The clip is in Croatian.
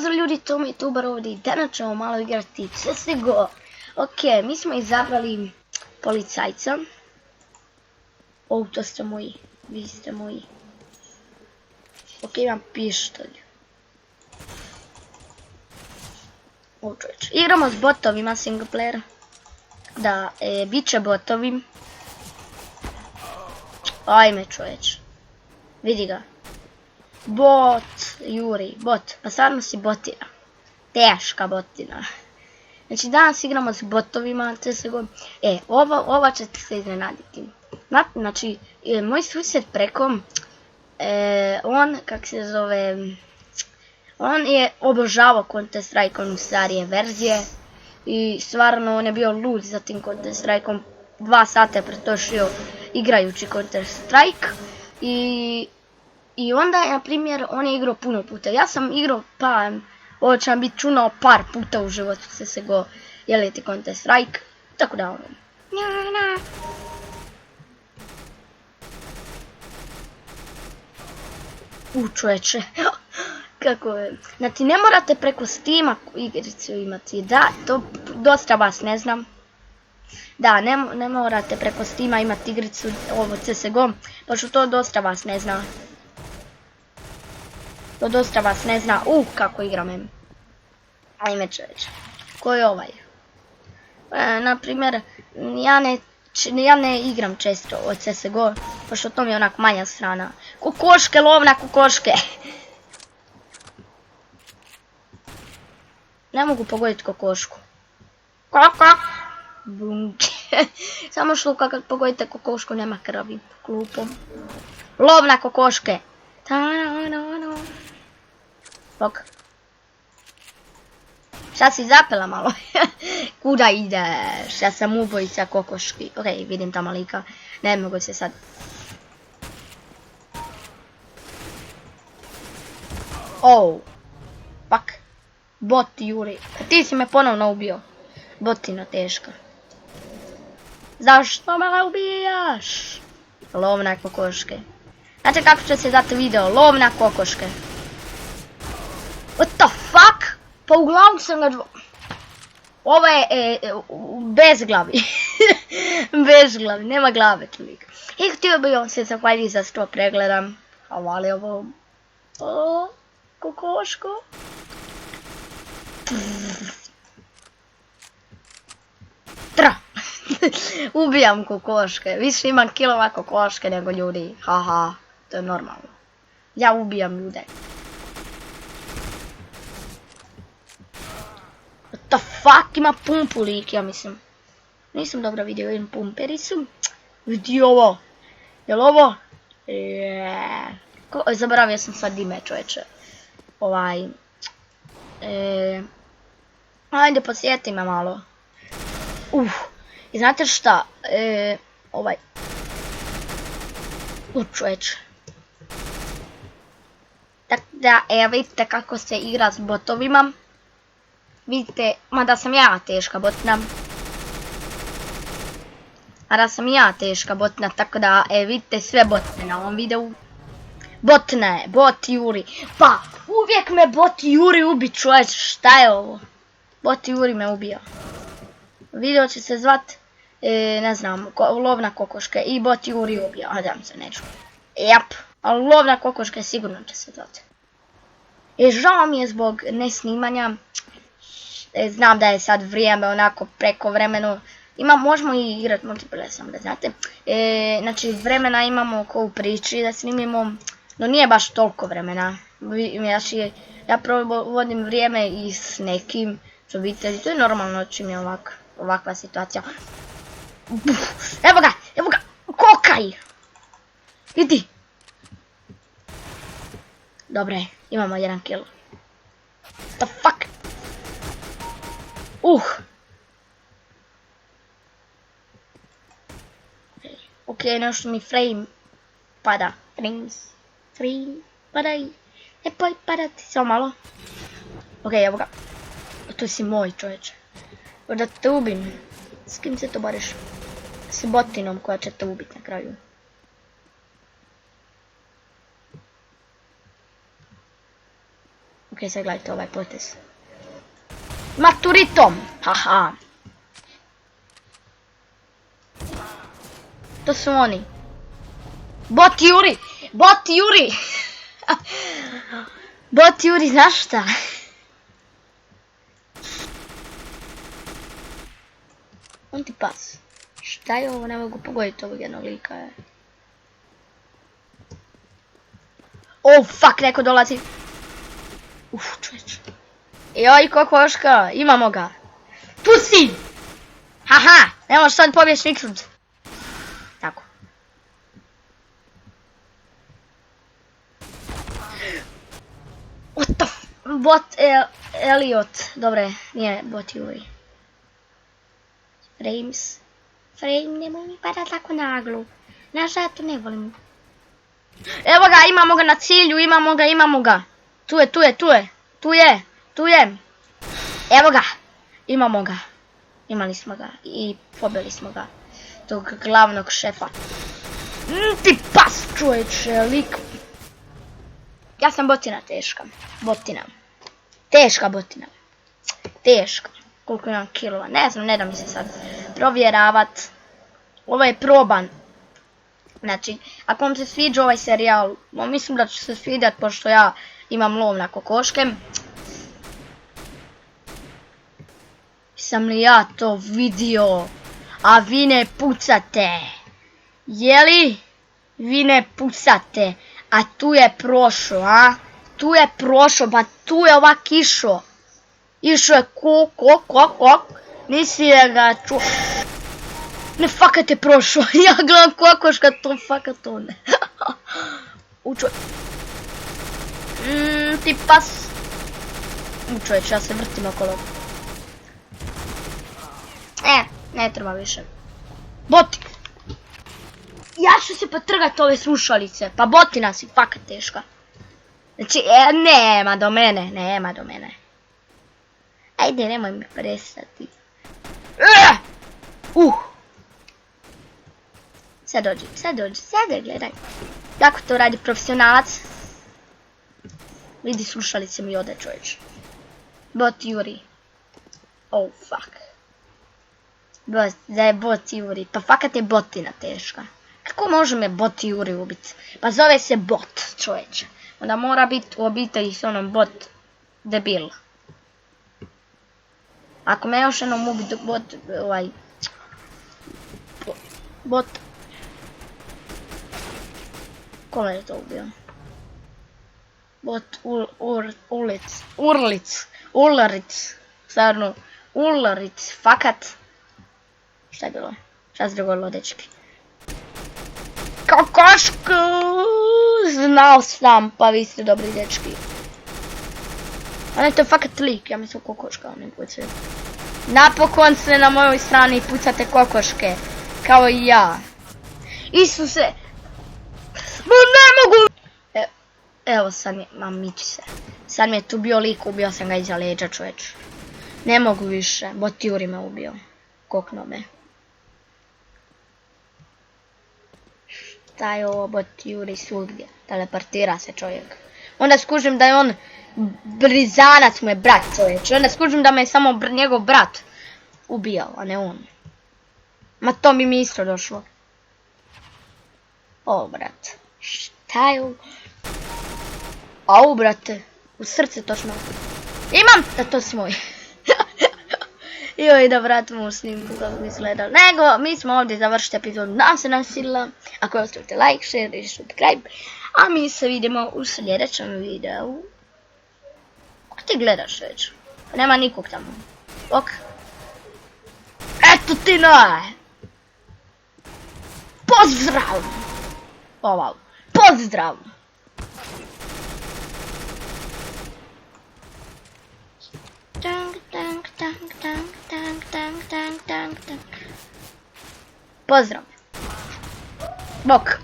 Pozdrav ljudi, Tom je Tuber ovdje i danas ćemo malo igrati CSGO. Ok, mi smo izabrali policajca. To ste moji, vi ste moji. Ok, imam pištolj. Igramo s botovima single player. Da, bit će botovi. Ajme čovječ. Vidi ga. Bot, Juri, bot, pa stvarno si botina. Teška botina. Znači danas igramo s botovima, CSGO. Ova ćete se iznenaditi. Znači, moj susjed preko, on, kak se zove, on je obožavao Counter Strike-om starije verzije. I stvarno on je bio lud za tim Counter Strike-om. 2 sata je pretošio igrajući Counter Strike. I onda je, na primjer, on je igrao puno puta. Ja sam igrao, pa, ovo će vam biti čunao par puta u životu CSGO, jeliti Counter Strike, tako da ono. Čovječe, kako je. Znači, ne morate preko Steama igricu imati, da, to dosta vas ne znam. Da, ne morate preko Steama imati igricu ovo CSGO, pošto to dosta vas ne zna. To dosta vas ne zna. Kako igram. Ajme čovječe. Ko je ovaj? Naprimjer, ja ne igram često od CSGO, pošto to mi je onak manja strana. Kokoške, lov na kokoške. Ne mogu pogoditi kokošku. Koko. Samo što kad pogodite kokošku nema krvi. Klupom. Lov na kokoške. Bok. Šta si zapela malo? Kuda ideš? Ja sam ubojica kokoški. Ok, vidim tamo lika. Ne mogu se sad. Fuck. Bot Juri. Ti si me ponovno ubio. Botina teška. Zašto me ubijaš? Lov na kokoške. Znate kako će se zvati video? Lov na kokoške. What the fuck? Pa uglavnom sam ga... Ovo je bez glavi. Bez glavi, nema glave čovjek. I htio bi vam se zahvaliti za 100 pregleda. Hvala ovo. Kokoško. Tra. Ubijam kokoške. Više imam kilova kokoške nego ljudi. Haha, to je normalno. Ja ubijam ljude. What the fuck, ima pumpu lik, ja mislim. Nisam dobro vidio, vidim pumpericu. Vidi ovo. Jel ovo? Zaboravio sam sad ime čovječe. Ajde, podsjeti me malo. I znate šta? Čovječe. Tako da, vidite kako se igra s botovima. Vidite, mada sam ja teška botina. Tako da, vidite sve botne na ovom videu. Botne, bot Juri. Pa, uvijek me bot Juri ubi, čovječ, šta je ovo? Bot Juri me ubija. Video će se zvat, ne znam, lov na kokoške i bot Juri ubija. Adam se neću. Jap, ali lov na kokoške sigurno će se zvat. Žao mi je zbog nesnimanja. Znam da je sad vrijeme onako prekovremeno. Možemo i igrati multiplayer, samo da znate. Znači vremena imamo ko u priči da snimimo, no nije baš toliko vremena. Znači ja provodim vrijeme i s nekim s obitelji, to je normalno čim je ovakva situacija. Evo ga, kokaj! Vidi! Dobre, imamo 1 kill. What the fuck? Ok, nešto mi frame pada. Frame, padaj. Nepoj padati, samo malo. Ok, evo ga. To si moj čovječe. Da te ubim. S kim se to boriš? S botinom koja će te ubiti na kraju. Ok, sad gledajte ovaj potez. Maturitom! Haha. To su oni. Bot Juri! Bot Juri! Bot Juri, znaš šta? On ti pas. Šta je ovo? Ne mogu pogoditi ovog jednog lika. Oh fuck, neko dolazi. Čovječ. Joj, kokoška, imamo ga. Tu si! Haha, ne možeš sad pobjeć nikud. Tako. What the f... Bot Elliot. Dobre, nije bot Juri. Frames. Frame, nemoj mi pada tako naglu. Znaš da ja to ne volim. Evo ga, imamo ga na cilju, imamo ga. Tu je. Evo ga. Imamo ga. Imali smo ga i pobili smo ga. Tog glavnog šefa. Ti pas, čovječe, lik. Ja sam botina teška. Botina. Teška botina. Teška. Koliko imam kilova. Ne znam, ne da mi se sad provjeravat. Ovo je proban. Znači, ako vam se sviđa ovaj serijal, mislim da će se svidjeti pošto ja imam lov na kokoške. Sam li ja to vidio? A vi ne pucate. Jeli? Vi ne pucate. A tu je prošao, a? Tu je prošao, pa tu je ovak išao. Išao je kok. Nisi je ga čuo. Ne fakat je prošao. Ja gledam kokoška, to fakat to ne. Učo. Ti pas. Čovječ, ja se vrtim okolo. Ne treba više. Boti. Ja ću se potrgat ove slušalice. Pa botina si, fakat teška. Znači, nema do mene. Ajde, nemoj mi prestati. Sad dođi, gledaj. Kako to radi profesionalac? Vidi, slušalice mi ode, čovječ. Bot Juri. Oh, fuck. Da je bot Juri. Pa fakat je botina teška. Kako može me bot Juri ubiti? Pa zove se bot, čovječe. Onda mora biti u obitelji s onom bot debil. Ako me još jednom ubiti bot... Kome je to ubio? Bot Ulric, fakat. Šta je bilo? Šta se dogodilo, dečki? Kokošku! Znao sam, pa vi ste dobri dečki. A ne, to je fakat lik, ja mislim kokoška, ne pucaju. Napokon ste na mojoj strani i pucate kokoške, kao i ja. Isuse! Ma ne mogu! Evo sad mi, miči se. Sad mi je tu bio lik, ubio sam ga iza leđa, čovječ. Ne mogu više, bot Juri me ubio. Kokno me. Šta je ovo bot Juri svugdje? Teleportira se čovjek. Onda skužim da je on blizanac mu je brat, čovječ. Onda skužim da me je samo njegov brat ubijao, a ne on. Ma to bi mi isto došlo. O, brat. Šta je ovo? Au, brate. U srce točno. Imam! Da, to si moj. Joj, da vratimo u snimku kako mi gledali. Nego, mi smo ovdje završiti epizodu. Nam se nasilila. Ako ostavite like, share i subscribe. A mi se vidimo u sljedećem videu. Kako ti gledaš već? Nema nikog tamo. Ok. Eto ti ne! Pozdrav! Wow. Pozdrav! Pozdrav! Bok!